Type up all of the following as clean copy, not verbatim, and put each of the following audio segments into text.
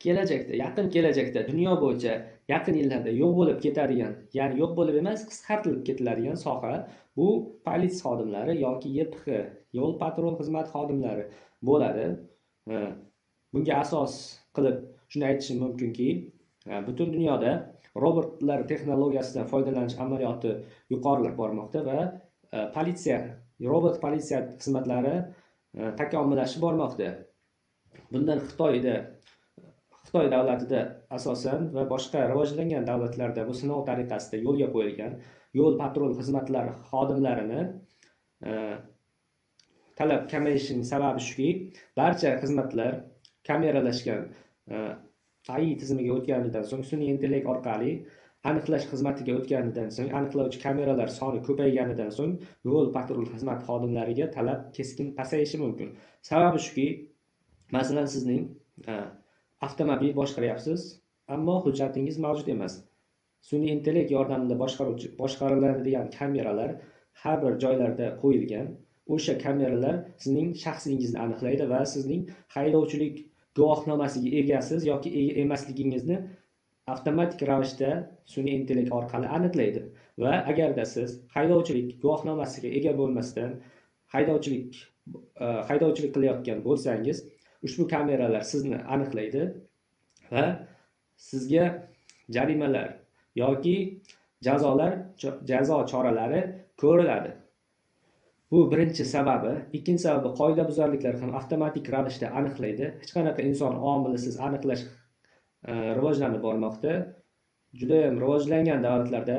kelajakda, yaqin kelajakda dunyo bo'yicha yaqin yillarda yo'q bo'lib ketadigan, ya'ni yo'q bo'lib emas, qisqartirib ketiladigan soha bu politsiya xodimlari yoki YPX, yo'l patrul xizmat xodimlari bo'ladi. Bunga asos qilib shuni aytishim mumkinki, butun dunyoda robotlar texnologiyasidan foydalanish amaliyoti yuqorilab bormoqda va robot politsiya xizmatlari takomillashib bormoqda. Bundan Xitoy davlatida asosan va boshqa rivojlangan davlatlarda bu sinov tariqasida yo'lga qo'yilgan yo'l patrul xizmatlari xodimlarini talab kamayishining sababi shuki, barcha xizmatlar kameralashgan AI tizimiga o'tganidan so'ng, sun'iy intellekt orqali aniqlash xizmatiga o'tganidan so'ng, aniqlovchi kameralar soni ko'payganidan so'ng yo'l patrul xizmat xodimlariga talab keskin pasayishi mumkin. Sababi shuki, masalan, sizning avtomobil boshqaryapsiz, ammo hujjatingiz mavjud emas. Sun'iy intellekt yordamida boshqariladigan kameralar har bir joylarda qo'yilgan. O'sha kameralar sizning shaxsingizni aniqlaydi va sizning haydovchilik guvohnomasiga egasiz yoki ega emasligingizni avtomatik ravishda sun'iy intellekt orqali aniqlaydi. Va agarda siz haydovchilik guvohnomasiga ega bo'lmasdan haydovchilik qilayotgan bo'lsangiz, ushbu kameralar sizni aniqlaydi va sizga jarimalar yoki jazo choralari ko'riladi. Bu birinchi sababi. Ikkinchi sababi, qoidabuzarliklar ham avtomatik ravishda aniqlaydi. Hech qanaqa inson omilisiz aniqlash rivojlanib bormoqda. Juda ham rivojlangan davlatlarda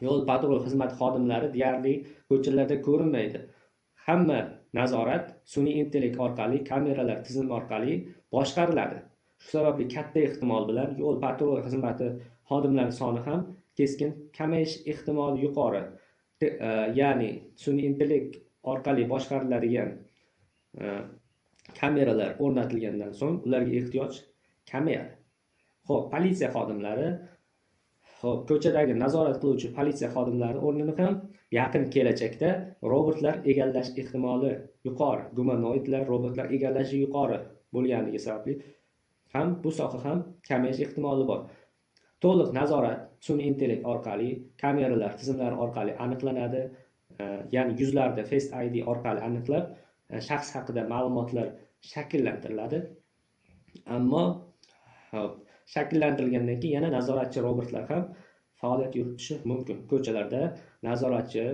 yo'l patrul xizmat xodimlari deyarli ko'chalarda ko'rinmaydi. Hamma nazorat sun'iy intellekt orqali, kameralar tizimi orqali boshqariladi. Shu sababli katta ehtimol bilan yo'l patrul xizmati xodimlari soni ham keskin kamayish ehtimoli yuqori. Ya'ni sun'iy intellekt orqali boshqariladigan kameralar o'rnatilgandan so'ng ularga ehtiyoj kamayadi. Xo'p, politsiya xodimlari, ko'chadagi nazorat qiluvchi politsiya xodimlari o'rnini ham yaqin kelajakda robotlar egallash ehtimoli yuqori. Gumanoidlar, robotlar egallashi yuqori bo'lganligi sababli ham bu soha ham kamayish ehtimoli bor. To'liq nazorat sun'iy intellekt orqali, kameralar tizimlari orqali aniqlanadi. Ya'ni yuzlarda Face ID orqali aniqlab, shaxs haqida ma'lumotlar shakllantiriladi. Ammo shakllantirilgandan keyin yana nazoratchi robotlar ham faoliyat yuritishi mumkin. Ko'chalarda nazoratchi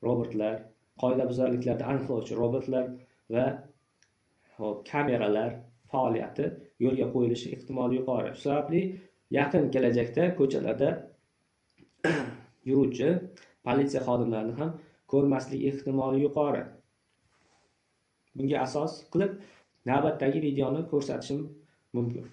robotlar, qoidabuzarliklarni aniqlovchi robotlar va kameralar faoliyati yo'lga qo'yilishi ehtimoli yuqori. Shu sababli yaqin kelajakda ko'chalarda yuruvchi politsiya xodimlarini ham ko'rmaslik ehtimoli yuqori. Bunga asos qilib navbatdagi videoni ko'rsatishim mumkin.